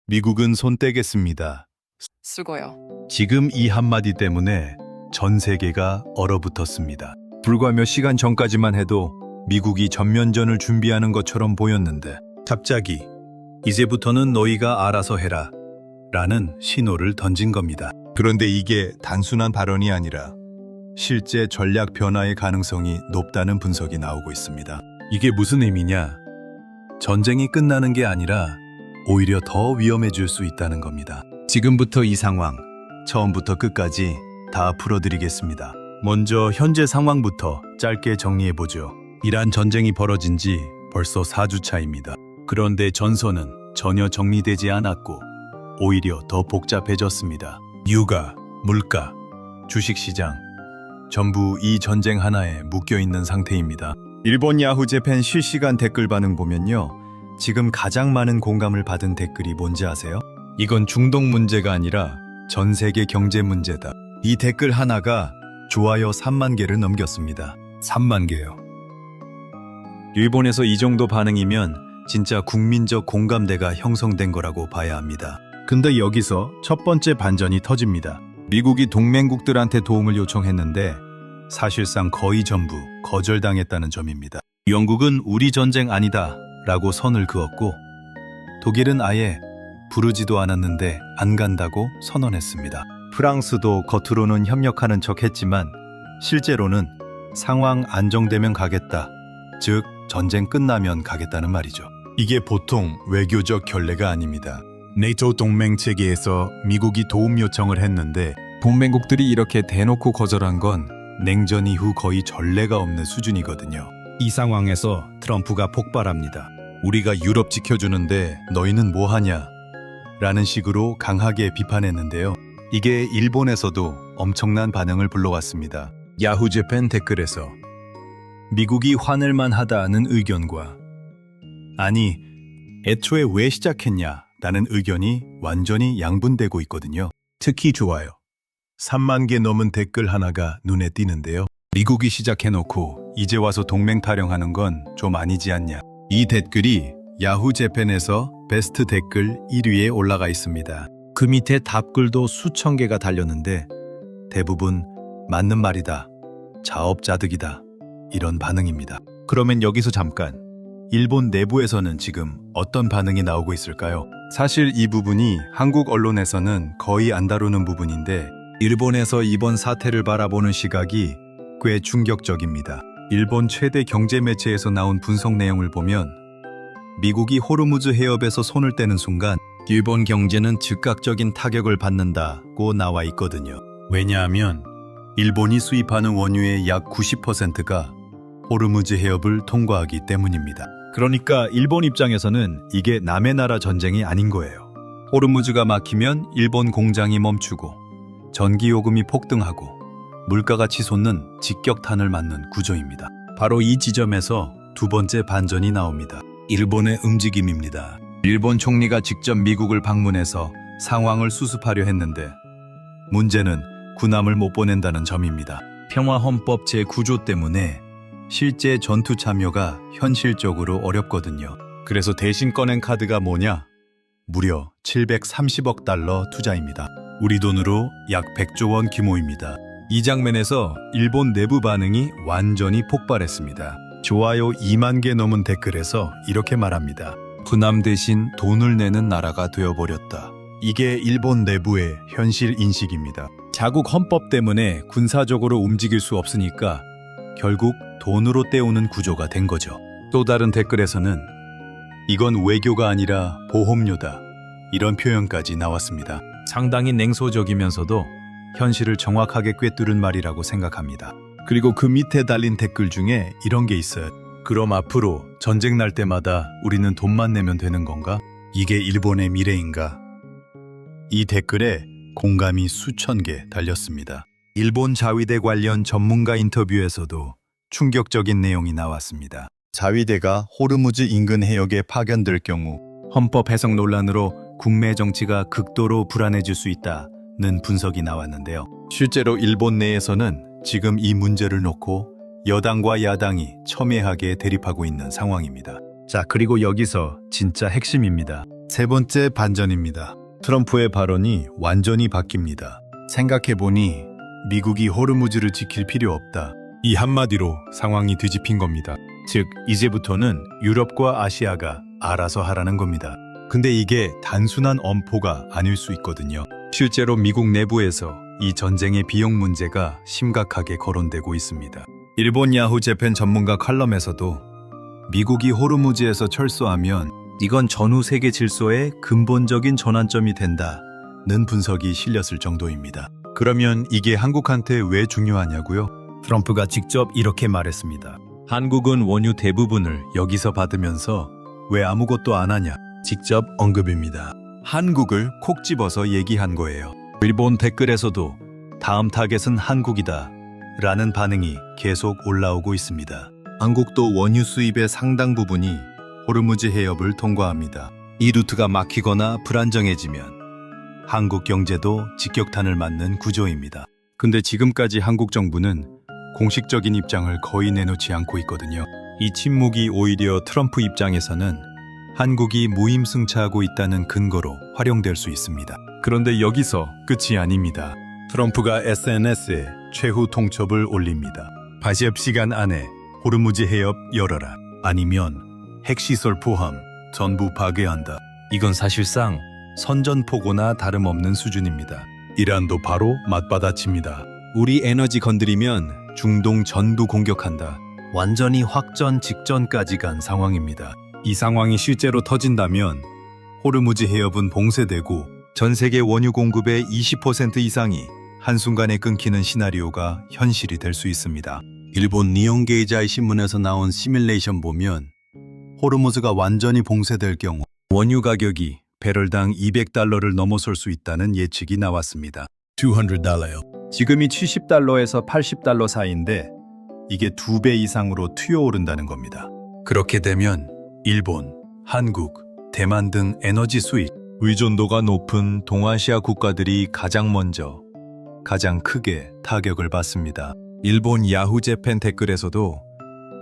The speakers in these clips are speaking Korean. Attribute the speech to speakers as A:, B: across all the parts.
A: 미국은 손 떼겠습니다.
B: 쓰고요.
A: 지금 이 한마디 때문에 전 세계가 얼어붙었습니다. 불과 몇 시간 전까지만 해도 미국이 전면전을 준비하는 것처럼 보였는데 갑자기 이제부터는 너희가 알아서 해라 라는 신호를 던진 겁니다. 그런데 이게 단순한 발언이 아니라 실제 전략 변화의 가능성이 높다는 분석이 나오고 있습니다. 이게 무슨 의미냐? 전쟁이 끝나는 게 아니라 오히려 더 위험해질 수 있다는 겁니다. 지금부터 이 상황, 처음부터 끝까지 다 풀어드리겠습니다. 먼저 현재 상황부터 짧게 정리해보죠. 이란 전쟁이 벌어진 지 벌써 4주 차입니다. 그런데 전선은 전혀 정리되지 않았고 오히려 더 복잡해졌습니다. 유가, 물가, 주식시장 전부 이 전쟁 하나에 묶여있는 상태입니다. 일본 야후 재팬 실시간 댓글 반응 보면요. 지금 가장 많은 공감을 받은 댓글이 뭔지 아세요? 이건 중동 문제가 아니라 전 세계 경제 문제다. 이 댓글 하나가 좋아요 3만 개를 넘겼습니다. 3만 개요. 일본에서 이 정도 반응이면 진짜 국민적 공감대가 형성된 거라고 봐야 합니다. 근데 여기서 첫 번째 반전이 터집니다. 미국이 동맹국들한테 도움을 요청했는데 사실상 거의 전부 거절당했다는 점입니다. 영국은 우리 전쟁 아니다 라고 선을 그었고 독일은 아예 부르지도 않았는데 안 간다고 선언했습니다. 프랑스도 겉으로는 협력하는 척 했지만 실제로는 상황 안정되면 가겠다, 즉 전쟁 끝나면 가겠다는 말이죠. 이게 보통 외교적 결례가 아닙니다. 네이토 동맹 체계에서 미국이 도움 요청을 했는데 동맹국들이 이렇게 대놓고 거절한 건 냉전 이후 거의 전례가 없는 수준이거든요. 이 상황에서 트럼프가 폭발합니다. 우리가 유럽 지켜주는데 너희는 뭐 하냐? 라는 식으로 강하게 비판했는데요. 이게 일본에서도 엄청난 반응을 불러왔습니다. 야후 재팬 댓글에서 미국이 화낼만 하다는 의견과 아니, 애초에 왜 시작했냐? 라는 의견이 완전히 양분되고 있거든요. 특히 좋아요 3만 개 넘은 댓글 하나가 눈에 띄는데요. 미국이 시작해놓고 이제 와서 동맹 타령하는 건 좀 아니지 않냐. 이 댓글이 야후 재팬에서 베스트 댓글 1위에 올라가 있습니다. 그 밑에 답글도 수천 개가 달렸는데 대부분 맞는 말이다, 자업자득이다 이런 반응입니다. 그러면 여기서 잠깐 일본 내부에서는 지금 어떤 반응이 나오고 있을까요? 사실 이 부분이 한국 언론에서는 거의 안 다루는 부분인데 일본에서 이번 사태를 바라보는 시각이 꽤 충격적입니다. 일본 최대 경제 매체에서 나온 분석 내용을 보면 미국이 호르무즈 해협에서 손을 떼는 순간 일본 경제는 즉각적인 타격을 받는다고 나와 있거든요. 왜냐하면 일본이 수입하는 원유의 약 90%가 호르무즈 해협을 통과하기 때문입니다. 그러니까 일본 입장에서는 이게 남의 나라 전쟁이 아닌 거예요. 호르무즈가 막히면 일본 공장이 멈추고 전기요금이 폭등하고 물가가 치솟는 직격탄을 맞는 구조입니다. 바로 이 지점에서 두 번째 반전이 나옵니다. 일본의 움직임입니다. 일본 총리가 직접 미국을 방문해서 상황을 수습하려 했는데 문제는 군함을 못 보낸다는 점입니다. 평화헌법 제9조 때문에 실제 전투 참여가 현실적으로 어렵거든요. 그래서 대신 꺼낸 카드가 뭐냐? 무려 730억 달러 투자입니다. 우리 돈으로 약 100조 원 규모입니다. 이 장면에서 일본 내부 반응이 완전히 폭발했습니다. 좋아요 2만 개 넘은 댓글에서 이렇게 말합니다. 군함 대신 돈을 내는 나라가 되어버렸다. 이게 일본 내부의 현실 인식입니다. 자국 헌법 때문에 군사적으로 움직일 수 없으니까 결국 돈으로 때우는 구조가 된 거죠. 또 다른 댓글에서는 이건 외교가 아니라 보험료다, 이런 표현까지 나왔습니다. 상당히 냉소적이면서도 현실을 정확하게 꿰뚫은 말이라고 생각합니다. 그리고 그 밑에 달린 댓글 중에 이런 게 있어요. 그럼 앞으로 전쟁 날 때마다 우리는 돈만 내면 되는 건가? 이게 일본의 미래인가? 이 댓글에 공감이 수천 개 달렸습니다. 일본 자위대 관련 전문가 인터뷰에서도 충격적인 내용이 나왔습니다. 자위대가 호르무즈 인근 해역에 파견될 경우 헌법 해석 논란으로 국내 정치가 극도로 불안해질 수 있다는 분석이 나왔는데요. 실제로 일본 내에서는 지금 이 문제를 놓고 여당과 야당이 첨예하게 대립하고 있는 상황입니다. 자, 그리고 여기서 진짜 핵심입니다. 세 번째 반전입니다. 트럼프의 발언이 완전히 바뀝니다. 생각해보니 미국이 호르무즈를 지킬 필요 없다. 이 한마디로 상황이 뒤집힌 겁니다. 즉, 이제부터는 유럽과 아시아가 알아서 하라는 겁니다. 근데 이게 단순한 엄포가 아닐 수 있거든요. 실제로 미국 내부에서 이 전쟁의 비용 문제가 심각하게 거론되고 있습니다. 일본 야후 재팬 전문가 칼럼에서도 미국이 호르무즈에서 철수하면 이건 전후 세계 질서의 근본적인 전환점이 된다는 분석이 실렸을 정도입니다. 그러면 이게 한국한테 왜 중요하냐고요? 트럼프가 직접 이렇게 말했습니다. 한국은 원유 대부분을 여기서 받으면서 왜 아무것도 안 하냐? 직접 언급입니다. 한국을 콕 집어서 얘기한 거예요. 일본 댓글에서도 다음 타겟은 한국이다 라는 반응이 계속 올라오고 있습니다. 한국도 원유 수입의 상당 부분이 호르무즈 해협을 통과합니다. 이 루트가 막히거나 불안정해지면 한국 경제도 직격탄을 맞는 구조입니다. 근데 지금까지 한국 정부는 공식적인 입장을 거의 내놓지 않고 있거든요. 이 침묵이 오히려 트럼프 입장에서는 한국이 무임승차하고 있다는 근거로 활용될 수 있습니다. 그런데 여기서 끝이 아닙니다. 트럼프가 SNS에 최후 통첩을 올립니다. 80시간 안에 호르무즈 해협 열어라. 아니면 핵시설 포함 전부 파괴한다. 이건 사실상 선전포고나 다름없는 수준입니다. 이란도 바로 맞받아칩니다. 우리 에너지 건드리면 중동 전부 공격한다. 완전히 확전 직전까지 간 상황입니다. 이 상황이 실제로 터진다면 호르무즈 해협은 봉쇄되고 전 세계 원유 공급의 20% 이상이 한순간에 끊기는 시나리오가 현실이 될 수 있습니다. 일본 니혼게이자이 신문에서 나온 시뮬레이션 보면 호르무즈가 완전히 봉쇄될 경우 원유 가격이 배럴당 $200를 넘어설 수 있다는 예측이 나왔습니다. $200요. 지금이 $70에서 $80 사이인데 이게 2배 이상으로 튀어오른다는 겁니다. 그렇게 되면 일본, 한국, 대만 등 에너지 수입, 의존도가 높은 동아시아 국가들이 가장 먼저, 가장 크게 타격을 받습니다. 일본 야후 재팬 댓글에서도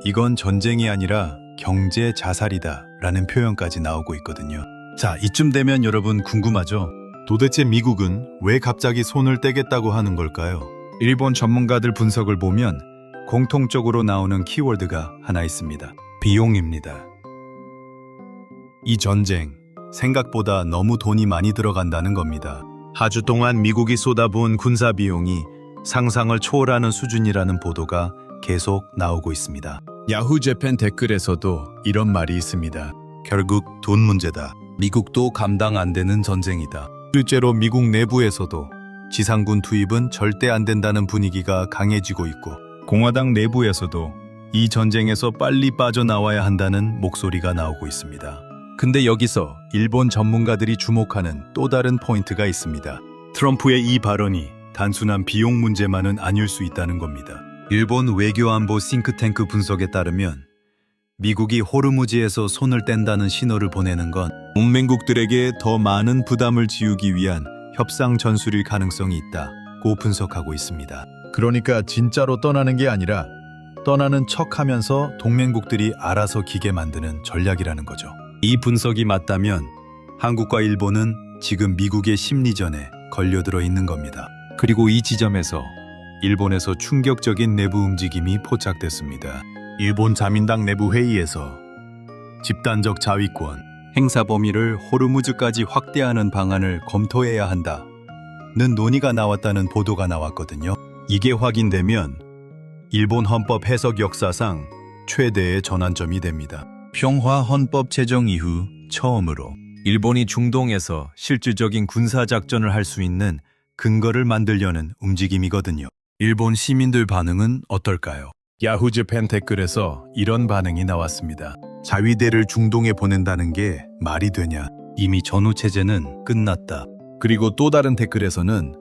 A: 이건 전쟁이 아니라 경제 자살이다 라는 표현까지 나오고 있거든요. 자, 이쯤 되면 여러분 궁금하죠? 도대체 미국은 왜 갑자기 손을 떼겠다고 하는 걸까요? 일본 전문가들 분석을 보면 공통적으로 나오는 키워드가 하나 있습니다. 비용입니다. 이 전쟁, 생각보다 너무 돈이 많이 들어간다는 겁니다. 하주 동안 미국이 쏟아부은 군사 비용이 상상을 초월하는 수준이라는 보도가 계속 나오고 있습니다. 야후 재팬 댓글에서도 이런 말이 있습니다. 결국 돈 문제다. 미국도 감당 안 되는 전쟁이다. 실제로 미국 내부에서도 지상군 투입은 절대 안 된다는 분위기가 강해지고 있고 공화당 내부에서도 이 전쟁에서 빨리 빠져나와야 한다는 목소리가 나오고 있습니다. 근데 여기서 일본 전문가들이 주목하는 또 다른 포인트가 있습니다. 트럼프의 이 발언이 단순한 비용 문제만은 아닐 수 있다는 겁니다. 일본 외교안보 싱크탱크 분석에 따르면 미국이 호르무즈에서 손을 뗀다는 신호를 보내는 건 동맹국들에게 더 많은 부담을 지우기 위한 협상 전술일 가능성이 있다고 분석하고 있습니다. 그러니까 진짜로 떠나는 게 아니라 떠나는 척하면서 동맹국들이 알아서 기게 만드는 전략이라는 거죠. 이 분석이 맞다면 한국과 일본은 지금 미국의 심리전에 걸려들어 있는 겁니다. 그리고 이 지점에서 일본에서 충격적인 내부 움직임이 포착됐습니다. 일본 자민당 내부 회의에서 집단적 자위권, 행사 범위를 호르무즈까지 확대하는 방안을 검토해야 한다는 논의가 나왔다는 보도가 나왔거든요. 이게 확인되면 일본 헌법 해석 역사상 최대의 전환점이 됩니다. 평화 헌법 제정 이후 처음으로 일본이 중동에서 실질적인 군사작전을 할 수 있는 근거를 만들려는 움직임이거든요. 일본 시민들 반응은 어떨까요? 야후 재팬 댓글에서 이런 반응이 나왔습니다. 자위대를 중동에 보낸다는 게 말이 되냐? 이미 전후체제는 끝났다. 그리고 또 다른 댓글에서는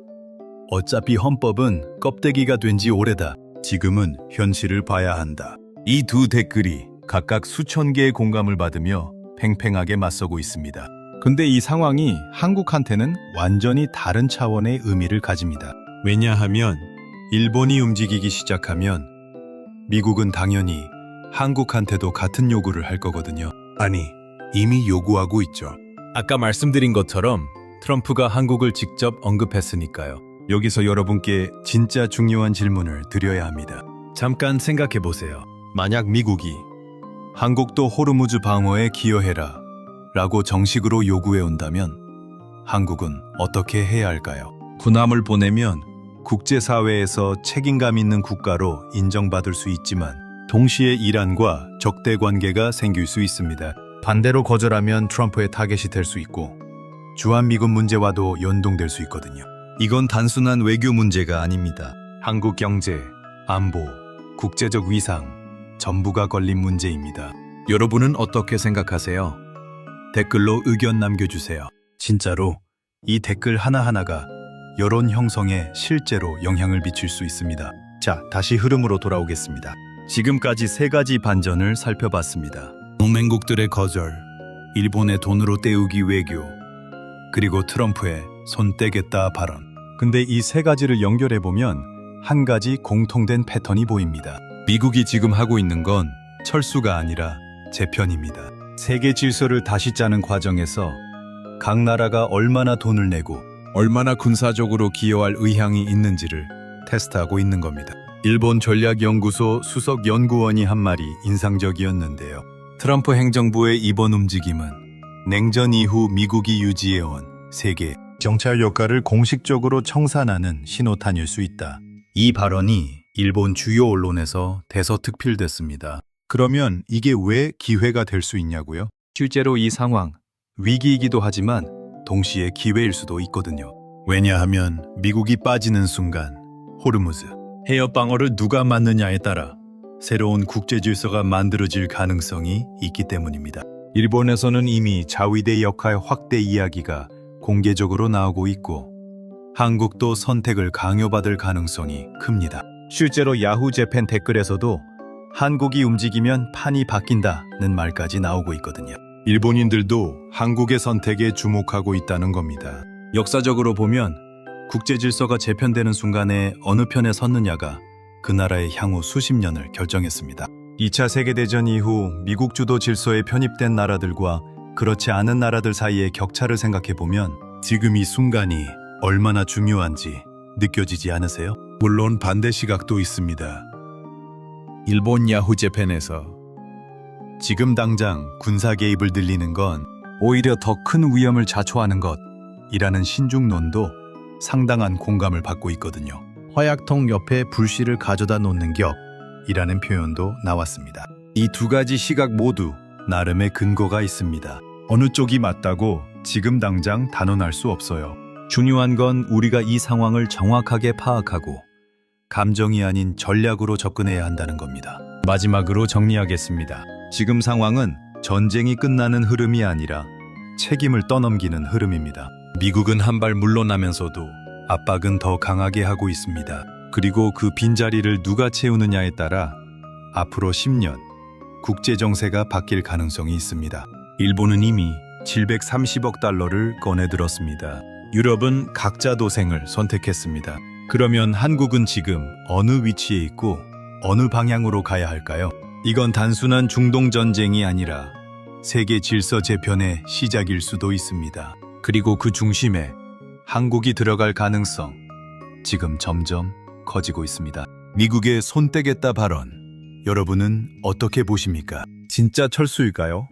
A: 어차피 헌법은 껍데기가 된 지 오래다. 지금은 현실을 봐야 한다. 이 두 댓글이 각각 수천 개의 공감을 받으며 팽팽하게 맞서고 있습니다. 근데 이 상황이 한국한테는 완전히 다른 차원의 의미를 가집니다. 왜냐하면 일본이 움직이기 시작하면 미국은 당연히 한국한테도 같은 요구를 할 거거든요. 아니, 이미 요구하고 있죠. 아까 말씀드린 것처럼 트럼프가 한국을 직접 언급했으니까요. 여기서 여러분께 진짜 중요한 질문을 드려야 합니다. 잠깐 생각해 보세요. 만약 미국이 한국도 호르무즈 방어에 기여해라 라고 정식으로 요구해 온다면 한국은 어떻게 해야 할까요? 군함을 보내면 국제사회에서 책임감 있는 국가로 인정받을 수 있지만 동시에 이란과 적대 관계가 생길 수 있습니다. 반대로 거절하면 트럼프의 타겟이 될 수 있고 주한미군 문제와도 연동될 수 있거든요. 이건 단순한 외교 문제가 아닙니다. 한국 경제, 안보, 국제적 위상 전부가 걸린 문제입니다. 여러분은 어떻게 생각하세요? 댓글로 의견 남겨주세요. 진짜로 이 댓글 하나하나가 여론 형성에 실제로 영향을 미칠 수 있습니다. 자, 다시 흐름으로 돌아오겠습니다. 지금까지 3가지 반전을 살펴봤습니다. 동맹국들의 거절, 일본의 돈으로 때우기 외교, 그리고 트럼프의 손 떼겠다 발언. 근데 이 3가지를 연결해보면 한 가지 공통된 패턴이 보입니다. 미국이 지금 하고 있는 건 철수가 아니라 재편입니다. 세계 질서를 다시 짜는 과정에서 각 나라가 얼마나 돈을 내고 얼마나 군사적으로 기여할 의향이 있는지를 테스트하고 있는 겁니다. 일본 전략연구소 수석 연구원이 한 말이 인상적이었는데요. 트럼프 행정부의 이번 움직임은 냉전 이후 미국이 유지해온 세계 정찰 역할을 공식적으로 청산하는 신호탄일 수 있다. 이 발언이 일본 주요 언론에서 대서특필됐습니다. 그러면 이게 왜 기회가 될 수 있냐고요? 실제로 이 상황, 위기이기도 하지만 동시에 기회일 수도 있거든요. 왜냐하면 미국이 빠지는 순간 호르무즈, 해협 방어를 누가 맡느냐에 따라 새로운 국제 질서가 만들어질 가능성이 있기 때문입니다. 일본에서는 이미 자위대 역할 확대 이야기가 공개적으로 나오고 있고 한국도 선택을 강요받을 가능성이 큽니다. 실제로 야후 재팬 댓글에서도 한국이 움직이면 판이 바뀐다는 말까지 나오고 있거든요. 일본인들도 한국의 선택에 주목하고 있다는 겁니다. 역사적으로 보면 국제 질서가 재편되는 순간에 어느 편에 섰느냐가 그 나라의 향후 수십 년을 결정했습니다. 2차 세계대전 이후 미국 주도 질서에 편입된 나라들과 그렇지 않은 나라들 사이의 격차를 생각해보면 지금 이 순간이 얼마나 중요한지 느껴지지 않으세요? 물론 반대 시각도 있습니다. 일본 야후 재팬에서 지금 당장 군사 개입을 늘리는 건 오히려 더 큰 위험을 자초하는 것이라는 신중론도 상당한 공감을 받고 있거든요. 화약통 옆에 불씨를 가져다 놓는 격이라는 표현도 나왔습니다. 이 2가지 시각 모두 나름의 근거가 있습니다. 어느 쪽이 맞다고 지금 당장 단언할 수 없어요. 중요한 건 우리가 이 상황을 정확하게 파악하고 감정이 아닌 전략으로 접근해야 한다는 겁니다. 마지막으로 정리하겠습니다. 지금 상황은 전쟁이 끝나는 흐름이 아니라 책임을 떠넘기는 흐름입니다. 미국은 한 발 물러나면서도 압박은 더 강하게 하고 있습니다. 그리고 그 빈자리를 누가 채우느냐에 따라 앞으로 10년 국제 정세가 바뀔 가능성이 있습니다. 일본은 이미 730억 달러를 꺼내들었습니다. 유럽은 각자 도생을 선택했습니다. 그러면 한국은 지금 어느 위치에 있고 어느 방향으로 가야 할까요? 이건 단순한 중동 전쟁이 아니라 세계 질서 재편의 시작일 수도 있습니다. 그리고 그 중심에 한국이 들어갈 가능성 지금 점점 커지고 있습니다. 미국의 손 떼겠다 발언, 여러분은 어떻게 보십니까? 진짜 철수일까요?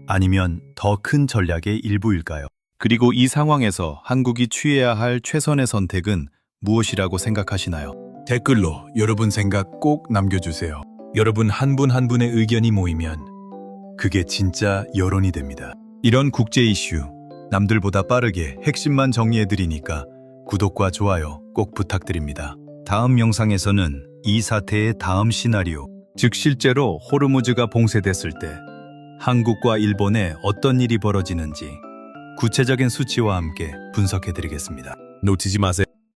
A: 아니면 더 큰 전략의 일부일까요? 그리고 이 상황에서 한국이 취해야 할 최선의 선택은 무엇이라고 생각하시나요? 댓글로 여러분 생각 꼭 남겨주세요. 여러분 한 분 한 분의 의견이 모이면 그게 진짜 여론이 됩니다. 이런 국제 이슈 남들보다 빠르게 핵심만 정리해드리니까 구독과 좋아요 꼭 부탁드립니다. 다음 영상에서는 이 사태의 다음 시나리오, 즉 실제로 호르무즈가 봉쇄됐을 때 한국과 일본에 어떤 일이 벌어지는지 구체적인 수치와 함께 분석해드리겠습니다. 놓치지 마세요.